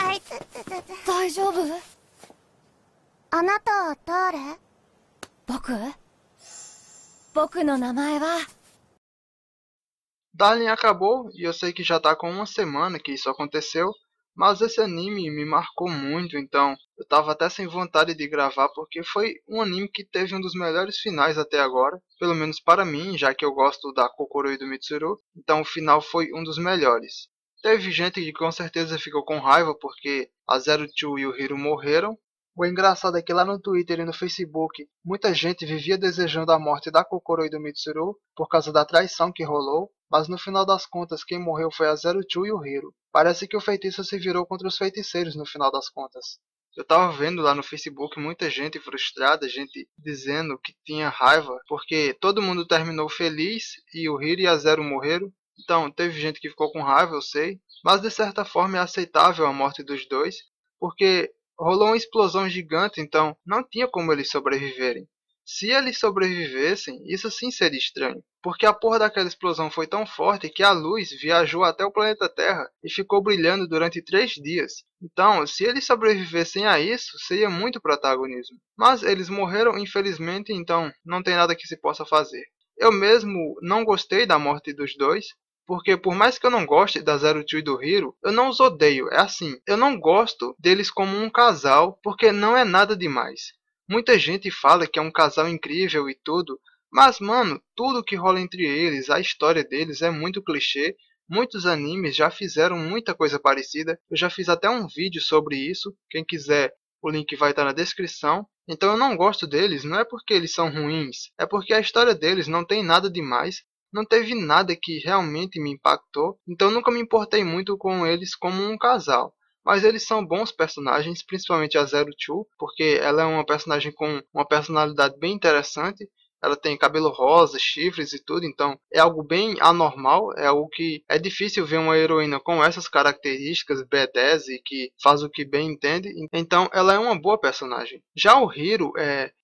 あいつつつつ。大丈夫？あなたは誰？僕の名前は。 Darling acabou e eu sei que já tá com uma semana que isso aconteceu, mas esse anime me marcou muito, então eu tava até sem vontade de gravar porque foi um anime que teve um dos melhores finais até agora, pelo menos para mim, já que eu gosto da Kokoro e do Mitsuru, então o final foi um dos melhores. Teve gente que com certeza ficou com raiva porque a Zero Two e o Hiro morreram. O engraçado é que lá no Twitter e no Facebook, muita gente vivia desejando a morte da Kokoro e do Mitsuru por causa da traição que rolou, mas no final das contas quem morreu foi a Zero Two e o Hiro. Parece que o feitiço se virou contra os feiticeiros no final das contas. Eu tava vendo lá no Facebook muita gente frustrada, gente dizendo que tinha raiva, porque todo mundo terminou feliz e o Hiro e a Zero morreram. Então teve gente que ficou com raiva, eu sei, mas de certa forma é aceitável a morte dos dois, porque rolou uma explosão gigante, então não tinha como eles sobreviverem. Se eles sobrevivessem, isso sim seria estranho, porque a porra daquela explosão foi tão forte que a luz viajou até o planeta Terra e ficou brilhando durante 3 dias. Então, se eles sobrevivessem a isso, seria muito protagonismo. Mas eles morreram infelizmente, então não tem nada que se possa fazer. Eu mesmo não gostei da morte dos dois, porque por mais que eu não goste da Zero Two e do Hiro, eu não os odeio. É assim, eu não gosto deles como um casal, porque não é nada demais. Muita gente fala que é um casal incrível e tudo, mas mano, tudo que rola entre eles, a história deles é muito clichê. Muitos animes já fizeram muita coisa parecida. Eu já fiz até um vídeo sobre isso. Quem quiser, o link vai estar na descrição. Então eu não gosto deles, não é porque eles são ruins, é porque a história deles não tem nada demais. Não teve nada que realmente me impactou, então nunca me importei muito com eles como um casal. Mas eles são bons personagens, principalmente a Zero Two, porque ela é uma personagem com uma personalidade bem interessante. Ela tem cabelo rosa, chifres e tudo, então é algo bem anormal, é algo que é difícil ver uma heroína com essas características, badass e que faz o que bem entende. Então ela é uma boa personagem. Já o Hiro,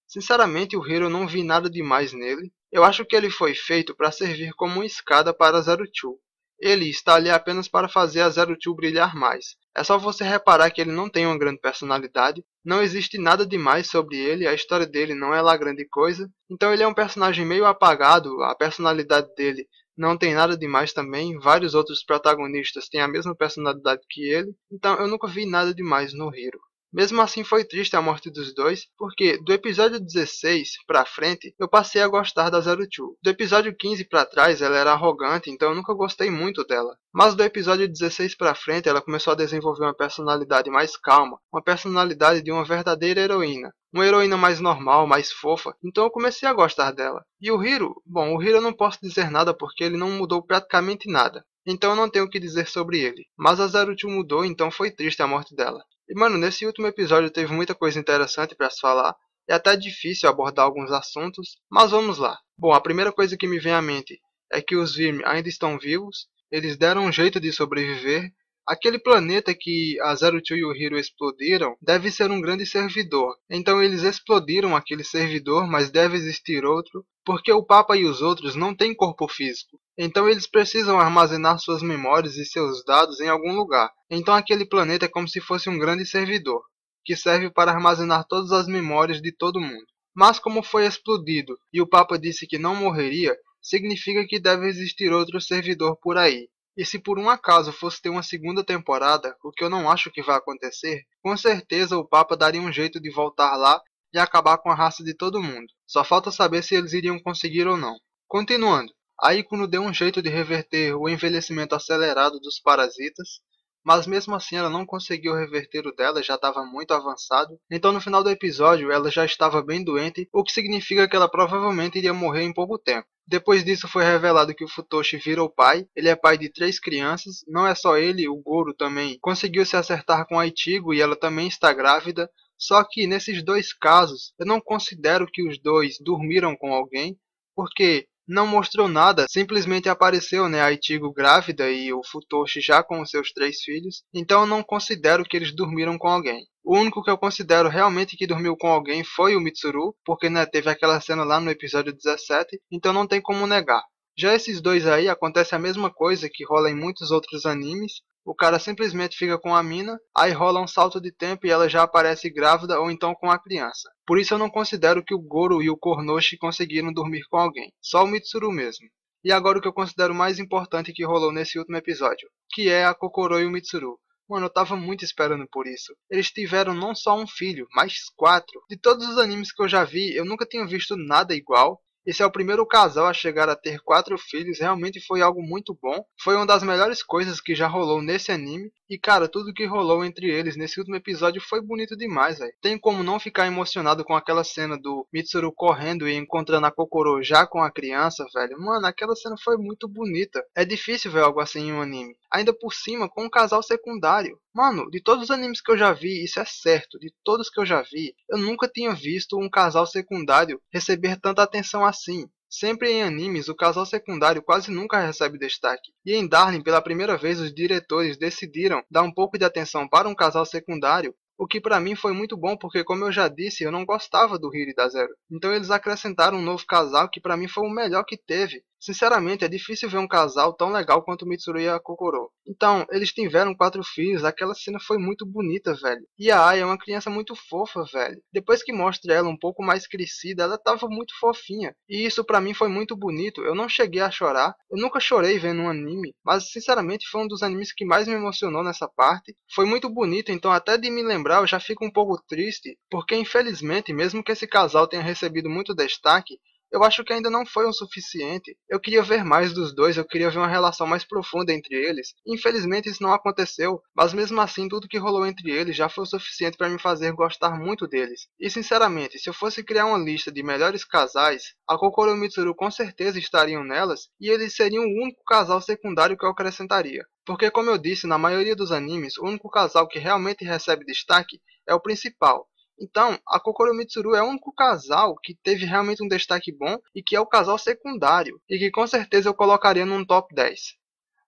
sinceramente o Hiro eu não vi nada demais nele. Eu acho que ele foi feito para servir como uma escada para a Zero Two. Ele está ali apenas para fazer a Zero Two brilhar mais. É só você reparar que ele não tem uma grande personalidade, não existe nada demais sobre ele, a história dele não é lá grande coisa, então ele é um personagem meio apagado, a personalidade dele não tem nada demais também, vários outros protagonistas têm a mesma personalidade que ele, então eu nunca vi nada demais no Hiro. Mesmo assim foi triste a morte dos dois, porque do episódio 16 pra frente eu passei a gostar da Zero Two. Do episódio 15 pra trás ela era arrogante, então eu nunca gostei muito dela. Mas do episódio 16 pra frente ela começou a desenvolver uma personalidade mais calma, uma personalidade de uma verdadeira heroína. Uma heroína mais normal, mais fofa, então eu comecei a gostar dela. E o Hiro? Bom, o Hiro eu não posso dizer nada porque ele não mudou praticamente nada. Então eu não tenho o que dizer sobre ele. Mas a Zero Two mudou, então foi triste a morte dela. E mano, nesse último episódio teve muita coisa interessante para se falar. É até difícil abordar alguns assuntos, mas vamos lá. Bom, a primeira coisa que me vem à mente é que os Virm ainda estão vivos, eles deram um jeito de sobreviver. Aquele planeta que a Zero Two e o Hiro explodiram deve ser um grande servidor. Então eles explodiram aquele servidor, mas deve existir outro, porque o Papa e os outros não têm corpo físico. Então eles precisam armazenar suas memórias e seus dados em algum lugar. Então aquele planeta é como se fosse um grande servidor, que serve para armazenar todas as memórias de todo mundo. Mas como foi explodido e o Papa disse que não morreria, significa que deve existir outro servidor por aí. E se por um acaso fosse ter uma segunda temporada, o que eu não acho que vai acontecer, com certeza o Papa daria um jeito de voltar lá e acabar com a raça de todo mundo. Só falta saber se eles iriam conseguir ou não. Continuando, a Ikuno deu um jeito de reverter o envelhecimento acelerado dos parasitas, mas mesmo assim ela não conseguiu reverter o dela, já estava muito avançado. Então no final do episódio ela já estava bem doente, o que significa que ela provavelmente iria morrer em pouco tempo. Depois disso foi revelado que o Futoshi virou pai, ele é pai de 3 crianças, não é só ele, o Goro também conseguiu se acertar com a Ichigo e ela também está grávida, só que nesses dois casos eu não considero que os dois dormiram com alguém, porque não mostrou nada, simplesmente apareceu a Ichigo grávida e o Futoshi já com os seus 3 filhos, então eu não considero que eles dormiram com alguém. O único que eu considero realmente que dormiu com alguém foi o Mitsuru, porque teve aquela cena lá no episódio 17, então não tem como negar. Já esses dois aí acontece a mesma coisa que rola em muitos outros animes, o cara simplesmente fica com a mina, aí rola um salto de tempo e ela já aparece grávida ou então com a criança. Por isso eu não considero que o Goro e o Konoshi conseguiram dormir com alguém, só o Mitsuru mesmo. E agora o que eu considero mais importante que rolou nesse último episódio, que é a Kokoro e o Mitsuru. Mano, eu tava muito esperando por isso. Eles tiveram não só um filho, mas 4. De todos os animes que eu já vi, eu nunca tinha visto nada igual. Esse é o primeiro casal a chegar a ter 4 filhos, realmente foi algo muito bom. Foi uma das melhores coisas que já rolou nesse anime. E cara, tudo que rolou entre eles nesse último episódio foi bonito demais, velho. Tem como não ficar emocionado com aquela cena do Mitsuru correndo e encontrando a Kokoro já com a criança, velho. Mano, aquela cena foi muito bonita. É difícil ver algo assim em um anime. Ainda por cima, com um casal secundário. Mano, de todos os animes que eu já vi, isso é certo. De todos que eu já vi, eu nunca tinha visto um casal secundário receber tanta atenção assim. Sempre em animes, o casal secundário quase nunca recebe destaque. E em Darling, pela primeira vez, os diretores decidiram dar um pouco de atenção para um casal secundário, o que pra mim foi muito bom porque, como eu já disse, eu não gostava do Hiro e da Zero. Então eles acrescentaram um novo casal que pra mim foi o melhor que teve. Sinceramente, é difícil ver um casal tão legal quanto o Mitsuru e a Kokoro. Então, eles tiveram 4 filhos, aquela cena foi muito bonita, velho. E a Ai é uma criança muito fofa, velho. Depois que mostra ela um pouco mais crescida, ela tava muito fofinha. E isso pra mim foi muito bonito, eu não cheguei a chorar. Eu nunca chorei vendo um anime, mas sinceramente foi um dos animes que mais me emocionou nessa parte. Foi muito bonito, então até de me lembrar eu já fico um pouco triste, porque infelizmente, mesmo que esse casal tenha recebido muito destaque, eu acho que ainda não foi o suficiente. Eu queria ver mais dos dois, eu queria ver uma relação mais profunda entre eles. Infelizmente isso não aconteceu, mas mesmo assim tudo que rolou entre eles já foi o suficiente para me fazer gostar muito deles. E sinceramente, se eu fosse criar uma lista de melhores casais, a Kokoro e o Mitsuru com certeza estariam nelas, e eles seriam o único casal secundário que eu acrescentaria. Porque como eu disse, na maioria dos animes, o único casal que realmente recebe destaque é o principal. Então, a Kokoro Mitsuru é o único casal que teve realmente um destaque bom e que é o casal secundário, e que com certeza eu colocaria num top 10.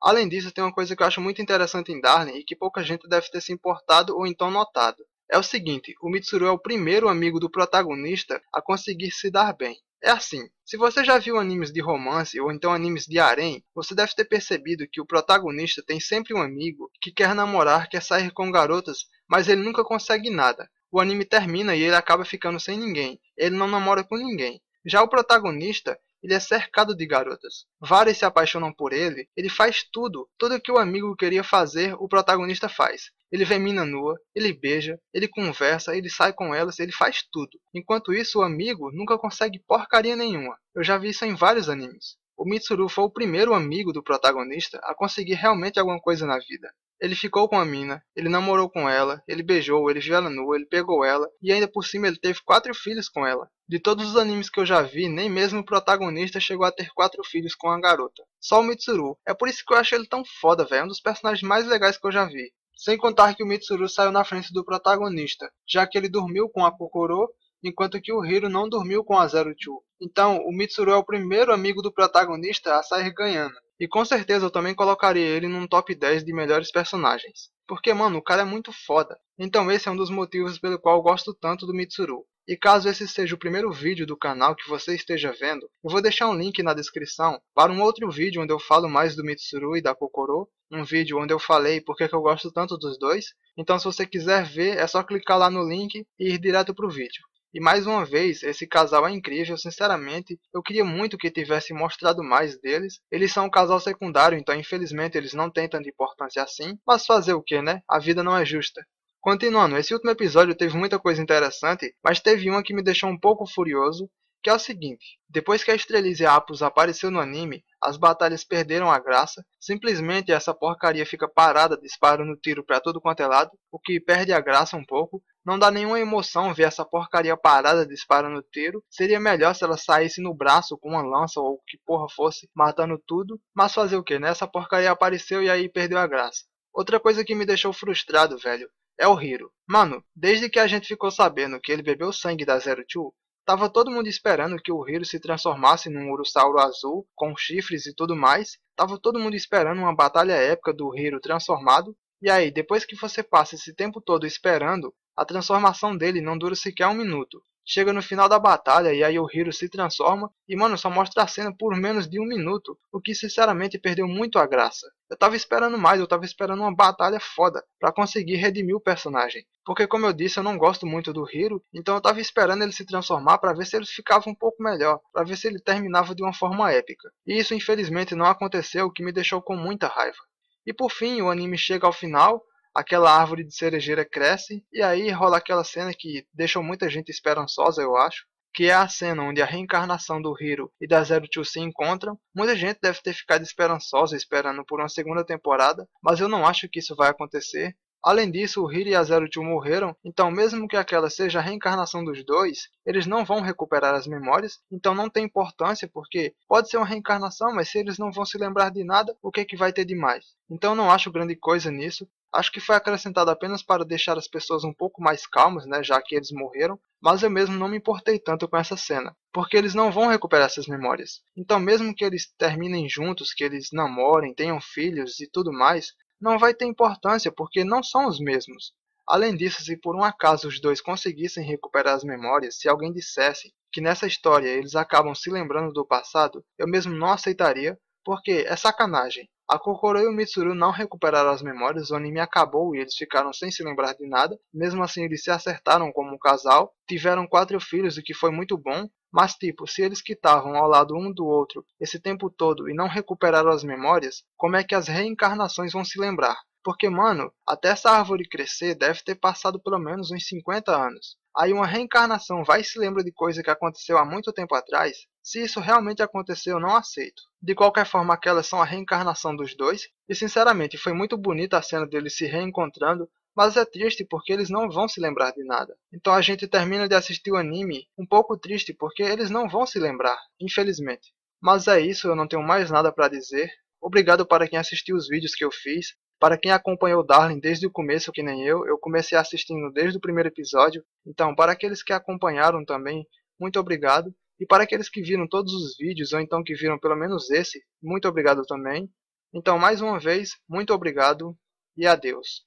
Além disso, tem uma coisa que eu acho muito interessante em Darling e que pouca gente deve ter se importado ou então notado. É o seguinte, o Mitsuru é o primeiro amigo do protagonista a conseguir se dar bem. É assim, se você já viu animes de romance ou então animes de harém, você deve ter percebido que o protagonista tem sempre um amigo que quer namorar, quer sair com garotas, mas ele nunca consegue nada. O anime termina e ele acaba ficando sem ninguém. Ele não namora com ninguém. Já o protagonista, ele é cercado de garotas. Várias se apaixonam por ele. Ele faz tudo. Tudo que o amigo queria fazer, o protagonista faz. Ele vê mina nua, ele beija, ele conversa, ele sai com elas, ele faz tudo. Enquanto isso, o amigo nunca consegue porcaria nenhuma. Eu já vi isso em vários animes. O Mitsuru foi o primeiro amigo do protagonista a conseguir realmente alguma coisa na vida. Ele ficou com a mina, ele namorou com ela, ele beijou, ele viu ela nua, ele pegou ela, e ainda por cima ele teve 4 filhos com ela. De todos os animes que eu já vi, nem mesmo o protagonista chegou a ter 4 filhos com a garota. Só o Mitsuru. É por isso que eu acho ele tão foda, velho. É um dos personagens mais legais que eu já vi. Sem contar que o Mitsuru saiu na frente do protagonista, já que ele dormiu com a Kokoro, enquanto que o Hiro não dormiu com a Zero Two. Então, o Mitsuru é o primeiro amigo do protagonista a sair ganhando. E com certeza eu também colocaria ele num top 10 de melhores personagens. Porque, mano, o cara é muito foda. Então esse é um dos motivos pelo qual eu gosto tanto do Mitsuru. E caso esse seja o primeiro vídeo do canal que você esteja vendo, eu vou deixar um link na descrição para um outro vídeo onde eu falo mais do Mitsuru e da Kokoro. Um vídeo onde eu falei porque que eu gosto tanto dos dois. Então se você quiser ver, é só clicar lá no link e ir direto pro vídeo. E mais uma vez, esse casal é incrível, sinceramente, eu queria muito que tivesse mostrado mais deles. Eles são um casal secundário, então infelizmente eles não têm tanta importância assim, mas fazer o que, né? A vida não é justa. Continuando, esse último episódio teve muita coisa interessante, mas teve uma que me deixou um pouco furioso, que é o seguinte, depois que a Estrelize Apus apareceu no anime, as batalhas perderam a graça, simplesmente essa porcaria fica parada disparando tiro pra todo quanto é lado, o que perde a graça um pouco, não dá nenhuma emoção ver essa porcaria parada disparando tiro, seria melhor se ela saísse no braço com uma lança ou o que porra fosse, matando tudo, mas fazer o que, né? Essa porcaria apareceu e aí perdeu a graça. Outra coisa que me deixou frustrado, velho, é o Hiro. Mano, desde que a gente ficou sabendo que ele bebeu sangue da Zero Two, tava todo mundo esperando que o Hiro se transformasse num urussauro azul, com chifres e tudo mais. Tava todo mundo esperando uma batalha épica do Hiro transformado. E aí, depois que você passa esse tempo todo esperando, a transformação dele não dura sequer um minuto. Chega no final da batalha e aí o Hiro se transforma e, mano, só mostra a cena por menos de 1 minuto, o que sinceramente perdeu muito a graça. Eu tava esperando mais, eu tava esperando uma batalha foda pra conseguir redimir o personagem. Porque, como eu disse, eu não gosto muito do Hiro, então eu tava esperando ele se transformar pra ver se ele ficava um pouco melhor, pra ver se ele terminava de uma forma épica. E isso infelizmente não aconteceu, o que me deixou com muita raiva. E por fim, o anime chega ao final, aquela árvore de cerejeira cresce, e aí rola aquela cena que deixou muita gente esperançosa, eu acho, que é a cena onde a reencarnação do Hiro e da Zero Two se encontram. Muita gente deve ter ficado esperançosa esperando por uma segunda temporada, mas eu não acho que isso vai acontecer. Além disso, o Hiro e a Zero Two morreram, então mesmo que aquela seja a reencarnação dos dois, eles não vão recuperar as memórias, então não tem importância, porque pode ser uma reencarnação, mas se eles não vão se lembrar de nada, o que é que vai ter de mais? Então não acho grande coisa nisso. Acho que foi acrescentado apenas para deixar as pessoas um pouco mais calmas, né, já que eles morreram, mas eu mesmo não me importei tanto com essa cena, porque eles não vão recuperar essas memórias. Então mesmo que eles terminem juntos, que eles namorem, tenham filhos e tudo mais, não vai ter importância porque não são os mesmos. Além disso, se por um acaso os dois conseguissem recuperar as memórias, se alguém dissesse que nessa história eles acabam se lembrando do passado, eu mesmo não aceitaria, porque é sacanagem. A Kokoro e o Mitsuru não recuperaram as memórias, o anime acabou e eles ficaram sem se lembrar de nada. Mesmo assim, eles se acertaram como um casal, tiveram 4 filhos, o que foi muito bom. Mas tipo, se eles que estavam ao lado um do outro esse tempo todo e não recuperaram as memórias, como é que as reencarnações vão se lembrar? Porque, mano, até essa árvore crescer deve ter passado pelo menos uns 50 anos. Aí uma reencarnação vai e se lembra de coisa que aconteceu há muito tempo atrás? Se isso realmente aconteceu, eu não aceito. De qualquer forma, aquelas são a reencarnação dos dois, e sinceramente foi muito bonita a cena deles se reencontrando, mas é triste porque eles não vão se lembrar de nada. Então a gente termina de assistir o anime um pouco triste porque eles não vão se lembrar, infelizmente. Mas é isso, eu não tenho mais nada para dizer. Obrigado para quem assistiu os vídeos que eu fiz. Para quem acompanhou Darling desde o começo, que nem eu comecei assistindo desde o primeiro episódio. Então, para aqueles que acompanharam também, muito obrigado. E para aqueles que viram todos os vídeos, ou então que viram pelo menos esse, muito obrigado também. Então, mais uma vez, muito obrigado e adeus.